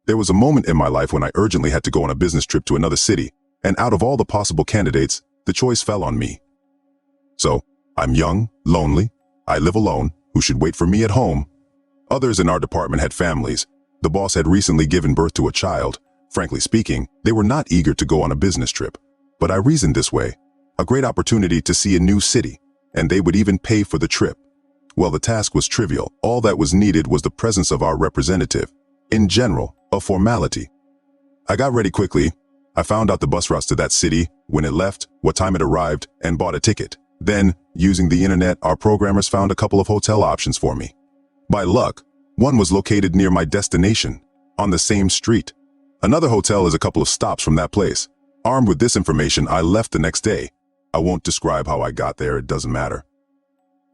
There was a moment in my life when I urgently had to go on a business trip to another city, and out of all the possible candidates, the choice fell on me. So, I'm young, lonely, I live alone, who should wait for me at home? Others in our department had families. The boss had recently given birth to a child. Frankly speaking, they were not eager to go on a business trip. But I reasoned this way: a great opportunity to see a new city, and they would even pay for the trip. Well, the task was trivial. All that was needed was the presence of our representative. In general, a formality. I got ready quickly. I found out the bus routes to that city, when it left, what time it arrived, and bought a ticket. Then, using the internet, our programmers found a couple of hotel options for me. By luck, one was located near my destination, on the same street. Another hotel is a couple of stops from that place. Armed with this information, I left the next day. I won't describe how I got there, it doesn't matter.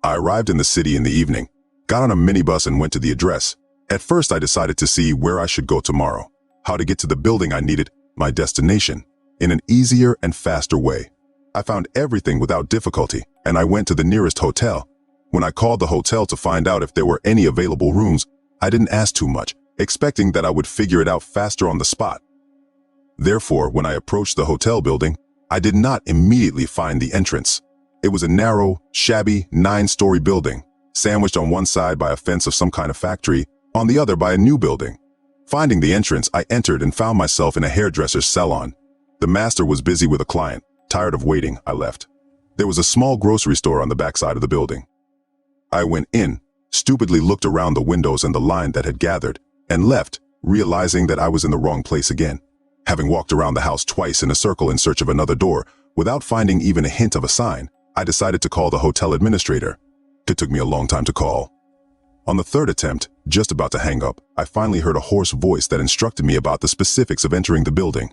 I arrived in the city in the evening, got on a minibus and went to the address. At first I decided to see where I should go tomorrow, how to get to the building I needed, my destination, in an easier and faster way. I found everything without difficulty, and I went to the nearest hotel. When I called the hotel to find out if there were any available rooms, I didn't ask too much, expecting that I would figure it out faster on the spot. Therefore, when I approached the hotel building, I did not immediately find the entrance. It was a narrow, shabby, 9-story building, sandwiched on one side by a fence of some kind of factory, on the other by a new building. Finding the entrance, I entered and found myself in a hairdresser's salon. The master was busy with a client. Tired of waiting, I left. There was a small grocery store on the backside of the building. I went in, stupidly looked around the windows and the line that had gathered, and left, realizing that I was in the wrong place again. Having walked around the house twice in a circle in search of another door, without finding even a hint of a sign, I decided to call the hotel administrator. It took me a long time to call. On the third attempt, just about to hang up, I finally heard a hoarse voice that instructed me about the specifics of entering the building.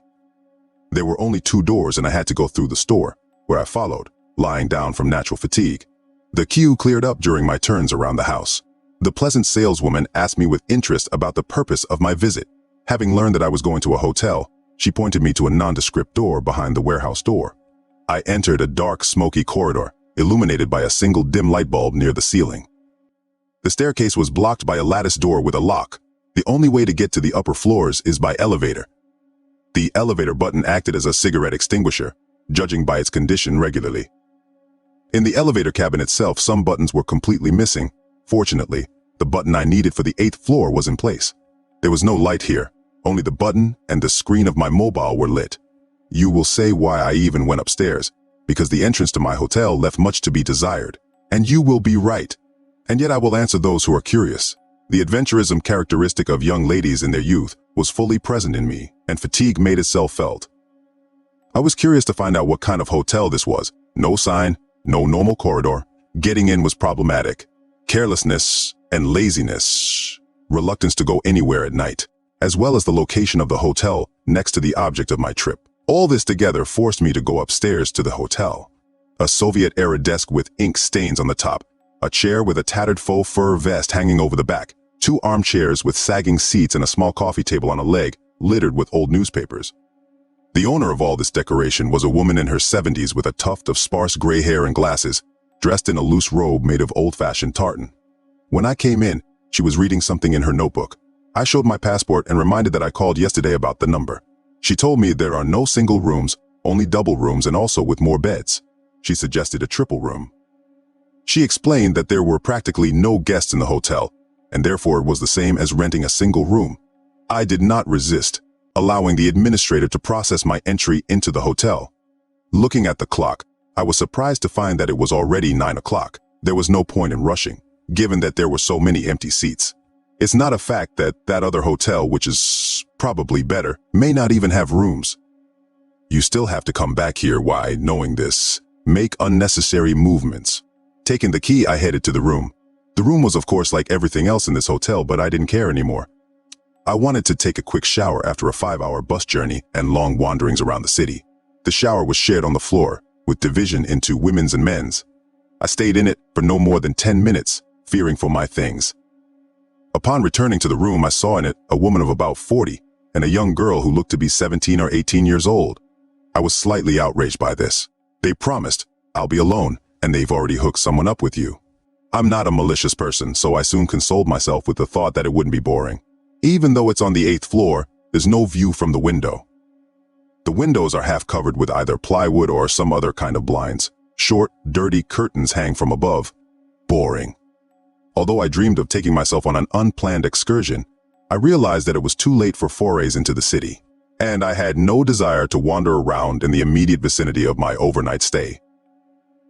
There were only 2 doors and I had to go through the store, where I followed, lying down from natural fatigue. The queue cleared up during my turns around the house. The pleasant saleswoman asked me with interest about the purpose of my visit. Having learned that I was going to a hotel, she pointed me to a nondescript door behind the warehouse door. I entered a dark, smoky corridor, illuminated by a single dim light bulb near the ceiling. The staircase was blocked by a lattice door with a lock. The only way to get to the upper floors is by elevator. The elevator button acted as a cigarette extinguisher, judging by its condition regularly. In the elevator cabin itself, some buttons were completely missing. Fortunately, the button I needed for the 8th floor was in place. There was no light here. Only the button and the screen of my mobile were lit. You will say why I even went upstairs, because the entrance to my hotel left much to be desired. And you will be right. And yet I will answer those who are curious. The adventurism characteristic of young ladies in their youth was fully present in me, and fatigue made itself felt. I was curious to find out what kind of hotel this was. No sign, no normal corridor. Getting in was problematic. Carelessness and laziness, reluctance to go anywhere at night, as well as the location of the hotel next to the object of my trip. All this together forced me to go upstairs to the hotel. A Soviet-era desk with ink stains on the top, a chair with a tattered faux fur vest hanging over the back, 2 armchairs with sagging seats and a small coffee table on a leg, littered with old newspapers. The owner of all this decoration was a woman in her 70s with a tuft of sparse gray hair and glasses, dressed in a loose robe made of old-fashioned tartan. When I came in, she was reading something in her notebook. I showed my passport and reminded that I called yesterday about the number. She told me there are no single rooms, only double rooms and also with more beds. She suggested a triple room. She explained that there were practically no guests in the hotel, and therefore it was the same as renting a single room. I did not resist, allowing the administrator to process my entry into the hotel. Looking at the clock, I was surprised to find that it was already 9 o'clock. There was no point in rushing, given that there were so many empty seats. It's not a fact that that other hotel, which is probably better, may not even have rooms. You still have to come back here. Why, knowing this, make unnecessary movements. Taking the key, I headed to the room. The room was of course like everything else in this hotel, but I didn't care anymore. I wanted to take a quick shower after a 5-hour bus journey and long wanderings around the city. The shower was shared on the floor, with division into women's and men's. I stayed in it for no more than 10 minutes, fearing for my things. Upon returning to the room, I saw in it a woman of about 40 and a young girl who looked to be 17 or 18 years old. I was slightly outraged by this. They promised, "I'll be alone, and they've already hooked someone up with you." I'm not a malicious person, so I soon consoled myself with the thought that it wouldn't be boring. Even though it's on the 8th floor, there's no view from the window. The windows are half covered with either plywood or some other kind of blinds. Short, dirty curtains hang from above. Boring. Although I dreamed of taking myself on an unplanned excursion, I realized that it was too late for forays into the city, and I had no desire to wander around in the immediate vicinity of my overnight stay.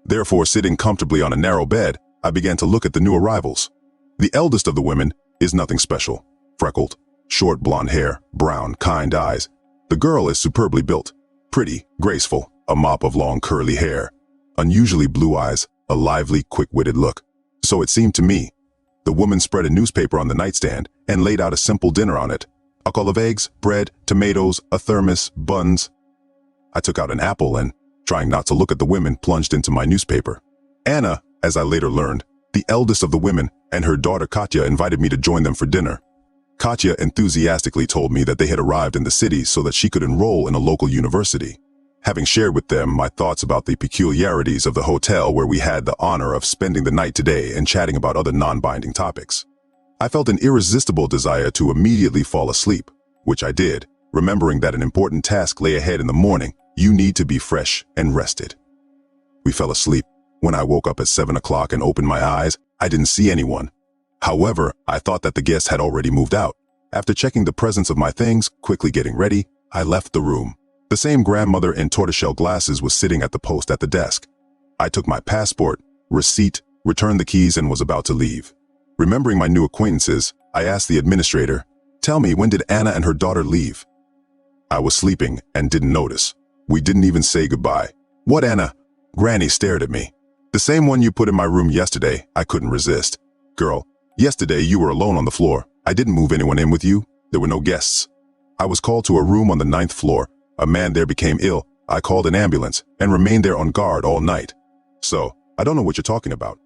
Therefore, sitting comfortably on a narrow bed, I began to look at the new arrivals. The eldest of the women is nothing special. Freckled, short blonde hair, brown, kind eyes. The girl is superbly built, pretty, graceful, a mop of long curly hair, unusually blue eyes, a lively, quick-witted look. So it seemed to me. The woman spread a newspaper on the nightstand and laid out a simple dinner on it. A couple of eggs, bread, tomatoes, a thermos, buns. I took out an apple and, trying not to look at the women, plunged into my newspaper. Anna, as I later learned, the eldest of the women, and her daughter Katya invited me to join them for dinner. Katya enthusiastically told me that they had arrived in the city so that she could enroll in a local university. Having shared with them my thoughts about the peculiarities of the hotel where we had the honor of spending the night today and chatting about other non-binding topics, I felt an irresistible desire to immediately fall asleep, which I did, remembering that an important task lay ahead in the morning. You need to be fresh and rested. We fell asleep. When I woke up at 7 o'clock and opened my eyes, I didn't see anyone. However, I thought that the guests had already moved out. After checking the presence of my things, quickly getting ready, I left the room. The same grandmother in tortoiseshell glasses was sitting at the post at the desk. I took my passport, receipt, returned the keys, and was about to leave. Remembering my new acquaintances, I asked the administrator, "Tell me, when did Anna and her daughter leave?" I was sleeping and didn't notice. We didn't even say goodbye. "What Anna?" Granny stared at me. "The same one you put in my room yesterday." I couldn't resist. "Girl, yesterday you were alone on the floor. I didn't move anyone in with you. There were no guests. I was called to a room on the 9th floor. A man there became ill. I called an ambulance and remained there on guard all night. So, I don't know what you're talking about."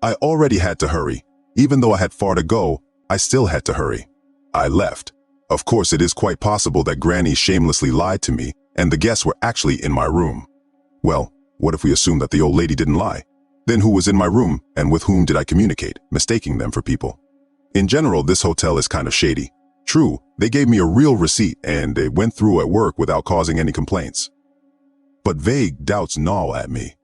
I already had to hurry. Even though I had far to go, I still had to hurry. I left. Of course, it is quite possible that Granny shamelessly lied to me and the guests were actually in my room. Well, what if we assume that the old lady didn't lie? Then who was in my room and with whom did I communicate, mistaking them for people? In general, this hotel is kind of shady. True, they gave me a real receipt and they went through at work without causing any complaints. But vague doubts gnaw at me.